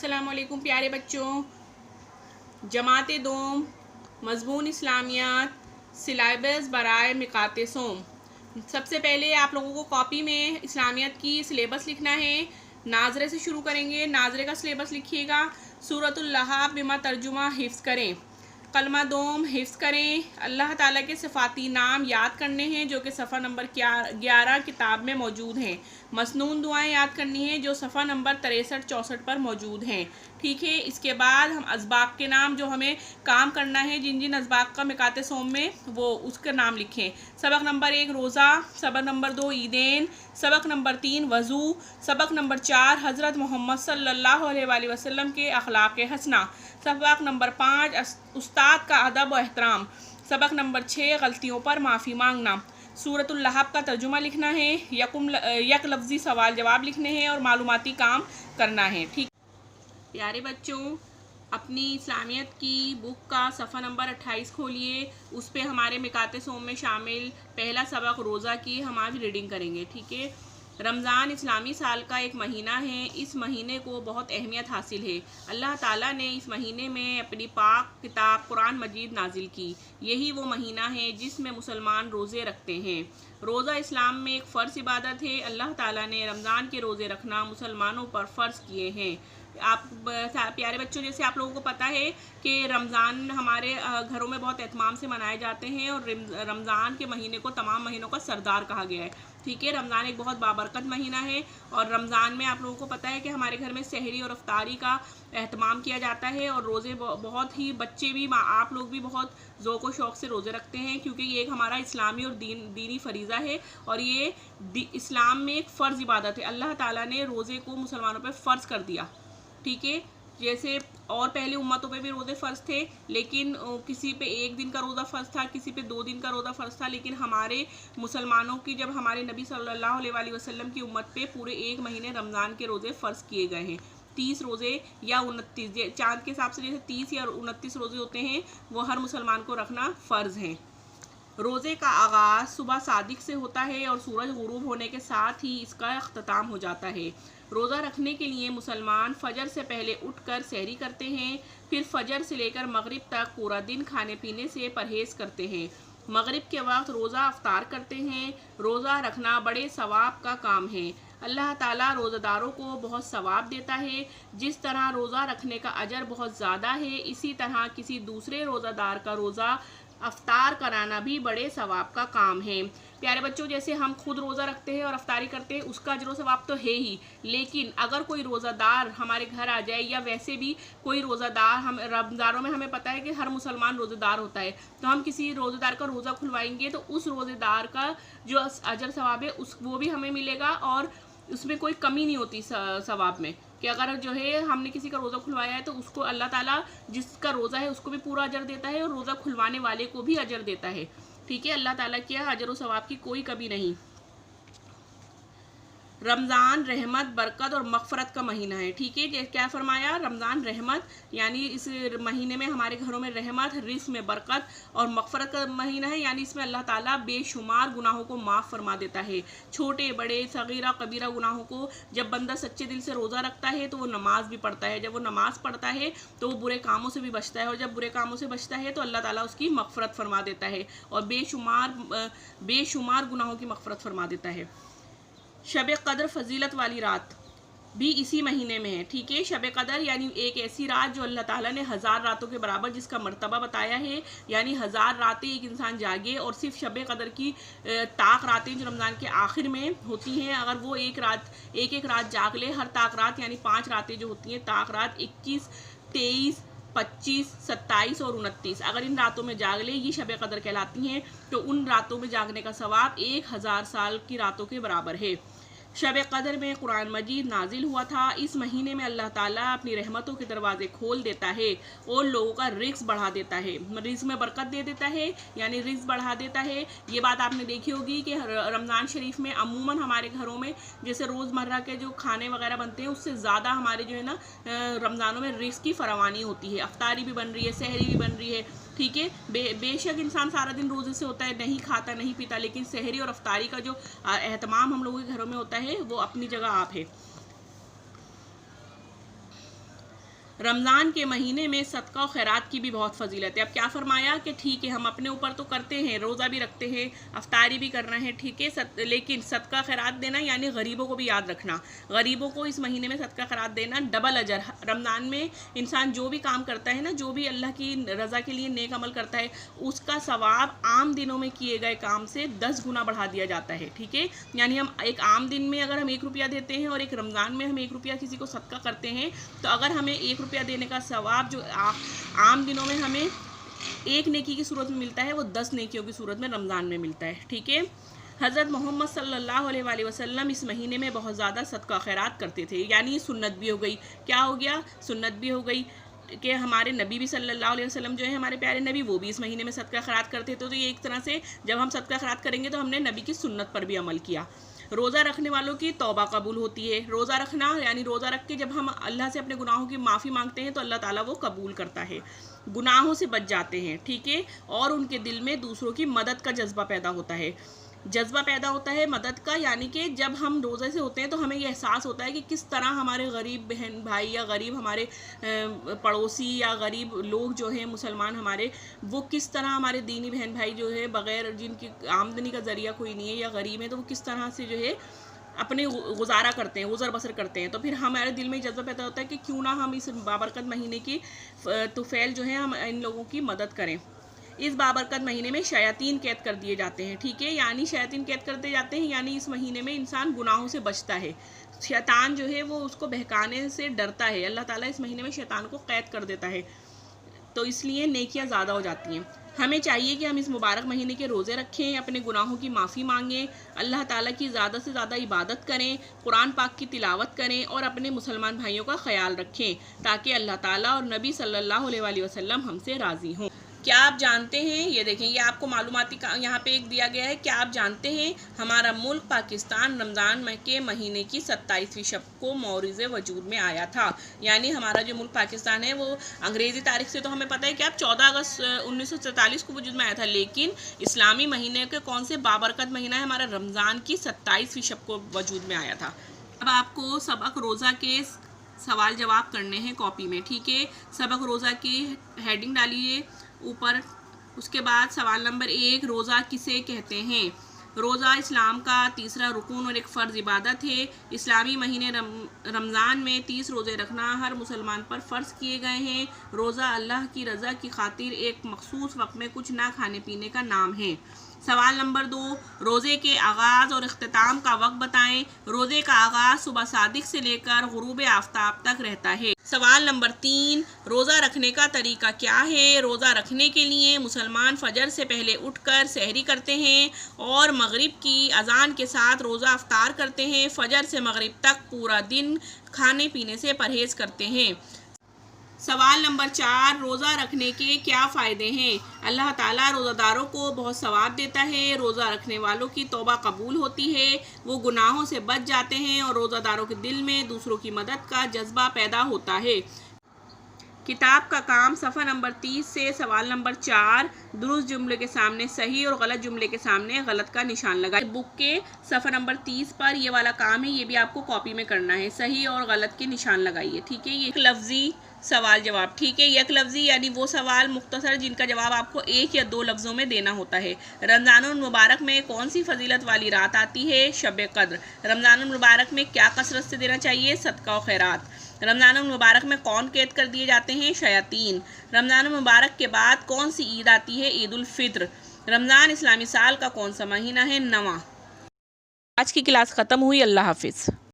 अस्सलाम वालेकुम प्यारे बच्चों। जमात दोम मज़मून इस्लामियात सिलेबस बराए मिकात सोम। सबसे पहले आप लोगों को कॉपी में इस्लामियात की सिलेबस लिखना है। नाजरे से शुरू करेंगे। नाजरे का सिलेबस लिखिएगा। सूरतुल लहाब बिमा तर्जुमा हिफ्ज़ करें। कलमा दोम हिफ्ज़ करें। अल्लाह ताला के सिफ़ाती नाम याद करने हैं जो कि सफ़ा नंबर 11 किताब में मौजूद हैं। मसनून दुआएं याद करनी है जो सफ़ा नंबर 63-64 पर मौजूद हैं। ठीक है, इसके बाद हम असबाब के नाम जो हमें काम करना है, जिन जिन असबाब का मिकात सोम में, वो उसका नाम लिखें। सबक नंबर 1 रोज़ा, सबक नंबर 2 ईदेन, सबक नंबर 3 वज़ू, सबक नंबर 4 हज़रत मोहम्मद सल्लल्लाहु अलैहि वसल्लम के अखलाक हसना, सबक नंबर 5 उस्ताद का अदब व एहतराम, सबक नंबर 6 गलतियों पर माफ़ी मांगना। सूरतुल लहब का तर्जुमा लिखना है। यक लफ्ज़ी सवाल जवाब लिखने हैं और मालूमाती काम करना है। ठीक प्यारे बच्चों, अपनी इस्लामियत की बुक का सफ़ा नंबर 28 खोलिए। उस पे हमारे मिकात सोम में शामिल पहला सबक रोज़ा की हम आज रीडिंग करेंगे। ठीक है, रमज़ान इस्लामी साल का एक महीना है। इस महीने को बहुत अहमियत हासिल है। अल्लाह ताला ने इस महीने में अपनी पाक किताब कुरान मजीद नाजिल की। यही वो महीना है जिसमें मुसलमान रोज़े रखते हैं। रोज़ा इस्लाम में एक फ़र्ज़ इबादत है। अल्लाह ताला ने रमज़ान के रोज़े रखना मुसलमानों पर फ़र्ज़ किए हैं। आप प्यारे बच्चों, जैसे आप लोगों को पता है कि रमज़ान हमारे घरों में बहुत एहतमाम से मनाए जाते हैं और रमज़ान के महीने को तमाम महीनों का सरदार कहा गया है। ठीक है, रमज़ान एक बहुत बाबरकत महीना है और रमज़ान में आप लोगों को पता है कि हमारे घर में सहरी और अफ्तारी का एहतमाम किया जाता है और रोज़े बहुत ही बच्चे भी, आप लोग भी बहुत ज़ौक़ व शौक़ से रोज़े रखते हैं, क्योंकि ये एक हमारा इस्लामी और दीनी फ़रीज़ा है और ये इस्लाम में एक फ़र्ज़ इबादत है। अल्लाह ताला ने रोज़े को मुसलमानों पर फ़र्ज़ कर दिया। ठीक है, जैसे और पहले उम्मतों पे भी रोज़े फ़र्ज़ थे, लेकिन किसी पे 1 दिन का रोज़ा फ़र्ज़ था, किसी पे 2 दिन का रोज़ा फ़र्ज़ था, लेकिन हमारे मुसलमानों की, जब हमारे नबी सल्लल्लाहु अलैहि वसल्लम की उम्मत पे पूरे 1 महीने रमज़ान के रोज़े फ़र्ज़ किए गए हैं। 30 रोज़े या 29, चाँद के हिसाब से जैसे 30 या 29 रोज़े होते हैं, वो हर मुसलमान को रखना फ़र्ज़ हैं। रोज़े का आगाज़ सुबह सादिक से होता है और सूरज गुरूब होने के साथ ही इसका अख्ताम हो जाता है। रोज़ा रखने के लिए मुसलमान फ़जर से पहले उठकर सहरी करते हैं, फिर फ़जर से लेकर मगरिब तक पूरा दिन खाने पीने से परहेज़ करते हैं। मगरिब के वक्त रोज़ा अफ्तार करते हैं। रोज़ा रखना बड़े सवाब का काम है। अल्लाह ताला रोज़ादारों को बहुत सवाब देता है। जिस तरह रोज़ा रखने का अजर बहुत ज़्यादा है, इसी तरह किसी दूसरे रोज़ादार का रोज़ा अफ्तार कराना भी बड़े सवाब का काम है। प्यारे बच्चों, जैसे हम खुद रोज़ा रखते हैं और अफ्तारी करते हैं, उसका अजर सवाब तो है ही, लेकिन अगर कोई रोज़ादार हमारे घर आ जाए या वैसे भी कोई रोज़ादार, हम रमज़ानों में हमें पता है कि हर मुसलमान रोज़ेदार होता है, तो हम किसी रोज़ेदार का रोज़ा खुलवाएंगे तो उस रोज़ेदार का जो अजर सवाब है वो भी हमें मिलेगा और उसमें कोई कमी नहीं होती सवाब में, कि अगर जो है हमने किसी का रोज़ा खुलवाया है तो उसको अल्लाह ताला जिसका रोज़ा है उसको भी पूरा अजर देता है और रोज़ा खुलवाने वाले को भी अजर देता है। ठीक है, अल्लाह ताला के अजर व सवाब की कोई कमी नहीं। रमज़ान रहमत, बरकत और मग़फ़रत का महीना है। ठीक है, क्या फरमाया? रमज़ान रहमत, यानी इस महीने में हमारे घरों में रहमत, रिज़्क़ में बरकत और मग़फ़रत का महीना है, यानी इसमें अल्लाह ताला बेशुमार गुनाहों को माफ़ फरमा देता है। छोटे बड़े सगीरा कबीरा गुनाहों को जब बंदा सच्चे दिल से रोज़ा रखता है तो वो नमाज भी पढ़ता है। जब वो नमाज़ पढ़ता है तो वो बुरे कामों से भी बचता है और जब बुरे कामों से बचता है तो अल्लाह ताला उसकी मग़फ़रत फरमा देता है और बेशुमार गुनाहों की मग़फ़रत फरमा देता है। शब कदर फजीलत वाली रात भी इसी महीने में है। ठीक है, शब कदर यानी एक ऐसी रात जो अल्लाह ताला ने 1000 रातों के बराबर जिसका मर्तबा बताया है, यानी 1000 रातें एक इंसान जागे और सिर्फ शब कदर की ताक रातें जो रमज़ान के आखिर में होती हैं, अगर वो एक एक रात जाग ले, हर ताक रात यानी 5 रातें जो होती हैं, ताक रात 21, 23, 25, 27 और 29, अगर इन रातों में जाग ले, ये शब कदर कहलाती हैं, तो उन रातों में जागने का सवाब 1000 साल की रातों के बराबर है। शब कदर में कुरान मजीद नाजिल हुआ था। इस महीने में अल्लाह ताला अपनी रहमतों के दरवाजे खोल देता है और लोगों का रिज़्क़ बढ़ा देता है, रिज़्क़ में बरकत दे देता है, यानी रिज़्क़ बढ़ा देता है। ये बात आपने देखी होगी कि रमज़ान शरीफ में अमूमन हमारे घरों में जैसे रोज़मर्रा के जो खाने वगैरह बनते हैं, उससे ज़्यादा हमारे जो है ना रमज़ानों में रिज़्क़ की फरावानी होती है। अफ्तारी भी बन रही है, सहरी भी बन रही है। ठीक है, बेशक इंसान सारा दिन रोज़े से होता है, नहीं खाता नहीं पीता, लेकिन सहरी और अफ्तारी का जो एहतमाम हम लोगों के घरों में होता है वो अपनी जगह आप है। رمضان کے مہینے میں صدقہ و خیرات کی بھی بہت فضیلت ہے۔ اب کیا فرمایا کہ ٹھیک ہے ہم اپنے اوپر تو کرتے ہیں، روزہ بھی رکھتے ہیں، افطاری بھی کرنا ہے، ٹھیک ہے، لیکن صدقہ خیرات دینا یعنی غریبوں کو بھی یاد رکھنا، غریبوں کو اس مہینے میں صدقہ خیرات دینا ڈبل اجر۔ رمضان میں انسان جو بھی کام کرتا ہے نا، جو بھی اللہ کی رضا کے لیے نیک عمل کرتا ہے، اس کا ثواب عام دنوں میں کیے گئے کام سے 10 گنا بڑھا دیا جاتا ہے، ٹھیک ہے۔ یعنی ہم ایک عام دن میں اگر ہم 1 روپیہ دیتے ہیں اور ایک رمضان میں ہم 1 روپیہ کسی کو صدقہ کرتے ہیں، تو اگر ہمیں 1 روپیہ دینے کا ثواب جو عام دنوں میں ہمیں 1 نیکی کی صورت میں ملتا ہے، وہ 10 نیکیوں کی صورت میں رمضان میں ملتا ہے، ٹھیک ہے۔ حضرت محمد صلی اللہ علیہ وآلہ وسلم اس مہینے میں بہت زیادہ صدقہ خیرات کرتے تھے، یعنی سنت بھی ہو گئی، کیا ہو گیا، سنت بھی ہو گئی کہ ہمارے نبی بھی صلی اللہ علیہ وسلم جو ہے ہمارے پیارے نبی، وہ بھی اس مہینے میں صدقہ خیرات کرتے تھے، تو یہ ایک طرح سے جب ہم صدقہ خیرات کریں گے تو ہم نے نبی کی سنت پر بھی عمل کیا۔ روزہ رکھنے والوں کی توبہ قبول ہوتی ہے۔ روزہ رکھنا یعنی روزہ رکھ کے جب ہم اللہ سے اپنے گناہوں کی معافی مانگتے ہیں تو اللہ تعالیٰ وہ قبول کرتا ہے، گناہوں سے بچ جاتے ہیں، ٹھیک ہے، اور ان کے دل میں دوسروں کی مدد کا جذبہ پیدا ہوتا ہے، مدد کا، یعنی کہ جب ہم روزے سے ہوتے ہیں تو ہمیں یہ احساس ہوتا ہے کہ کس طرح ہمارے غریب بہن بھائی یا غریب ہمارے پڑوسی یا غریب لوگ جو ہیں مسلمان ہمارے، وہ کس طرح ہمارے دینی بہن بھائی جو ہے بغیر جن کی آمدنی کا ذریعہ کوئی نہیں ہے یا غریب ہیں، تو وہ کس طرح سے جو ہے اپنے گزارا کرتے ہیں، گزر بسر کرتے ہیں، تو پھر ہمارے دل میں جذبہ پیدا ہوتا ہے کہ کیوں نہ ہم اس بابرکت مہینے کی طفیل جو ہے ہم ان لوگوں کی مدد کریں۔ اس بابرکت مہینے میں شیاطین قید کر دیے جاتے ہیں، ٹھیک ہے، یعنی شیاطین قید کرتے جاتے ہیں، یعنی اس مہینے میں انسان گناہوں سے بچتا ہے، شیطان جو ہے وہ اس کو بہکانے سے ڈرتا ہے، اللہ تعالیٰ اس مہینے میں شیطان کو قید کر دیتا ہے، تو اس لیے نیکیاں زیادہ ہو جاتی ہیں۔ ہمیں چاہیے کہ ہم اس مبارک مہینے کے روزے رکھیں، اپنے گناہوں کی معافی مانگیں، اللہ تعالیٰ کی زیادہ سے زیادہ عبادت کریں، قرآن پاک کی تلاوت کریں اور اپنے مسلمان بھائیوں کا خیال رکھیں تاکہ اللہ تعالیٰ اور نبی صلی اللہ علیہ وآلہ وسلم ہم سے راضی ہوں۔ کیا آپ جانتے ہیں، یہ دیکھیں یہ آپ کو معلوماتی یہاں پہ ایک دیا گیا ہے، کیا آپ جانتے ہیں ہمارا ملک پاکستان رمضان کے مہینے کی 27ویں شب کو موروث وجود میں آیا تھا، یعنی ہمارا جو ملک پاکستان ہے وہ انگریزی تاریخ سے تو ہمیں پتہ ہے کہ اب 14 اگست 1947 کو وجود میں آیا تھا، لیکن اسلامی مہینے کے کون سے بابرکت مہینہ ہے، ہمارا رمضان کی 27ویں شب کو وجود میں آیا تھا۔ اب آپ کو سبق روزہ کے سوال جواب کرنے ہیں کاپی میں، ٹھیک ہے، سبق روزہ کی ہیڈنگ ڈالیے اوپر، اس کے بعد سوال نمبر 1، روزہ کسے کہتے ہیں؟ روزہ اسلام کا تیسرا رکن اور ایک فرض عبادت ہے۔ اسلامی مہینے رمضان میں 30 روزے رکھنا ہر مسلمان پر فرض کیے گئے ہیں۔ روزہ اللہ کی رضا کی خاطر ایک مخصوص وقت میں کچھ نہ کھانے پینے کا نام ہے۔ سوال نمبر 2، روزے کے آغاز اور اختتام کا وقت بتائیں۔ روزے کا آغاز صبح صادق سے لے کر غروب آفتاب تک رہتا ہے۔ سوال نمبر 3، روزہ رکھنے کا طریقہ کیا ہے؟ روزہ رکھنے کے لیے مسلمان فجر سے پہلے اٹھ کر سحری کرتے ہیں اور مغرب کی اذان کے ساتھ روزہ افطار کرتے ہیں۔ فجر سے مغرب تک پورا دن کھانے پینے سے پرہیز کرتے ہیں۔ سوال نمبر 4، روزہ رکھنے کے کیا فائدے ہیں؟ اللہ تعالیٰ روزہ داروں کو بہت ثواب دیتا ہے، روزہ رکھنے والوں کی توبہ قبول ہوتی ہے، وہ گناہوں سے بچ جاتے ہیں اور روزہ داروں کے دل میں دوسروں کی مدد کا جذبہ پیدا ہوتا ہے۔ کتاب کا کام صفحہ نمبر 30 سے سوال نمبر 4، درست جملے کے سامنے صحیح اور غلط جملے کے سامنے غلط کا نشان لگائیں۔ بک کے صفحہ نمبر 30 پر یہ والا کام ہے، یہ بھی آپ کو کاپی میں کرنا ہے، صحیح اور غلط کے نشان لگائیے، ٹھیک ہے۔ یہ ایک لفظی سوال جواب، ٹھیک ہے، یک لفظی یعنی وہ سوال مختصر جن کا جواب آپ کو 1 یا 2 لفظوں میں دینا ہوتا ہے۔ رمضان المبارک میں کون سی فضیلت والی رات آتی ہے؟ شب قدر۔ رمضان المبارک میں کیا کثرت سے دینا چاہیے؟ صدقہ و خیرات۔ رمضان المبارک میں کون قید کر دیے جاتے ہیں؟ شیاطین۔ رمضان المبارک کے بعد کون سی عید آتی ہے؟ عید الفطر۔ رمضان اسلامی سال کا کون سا مہینہ ہے؟ 9واں۔ آج کی کلاس ختم ہوئی، اللہ حافظ۔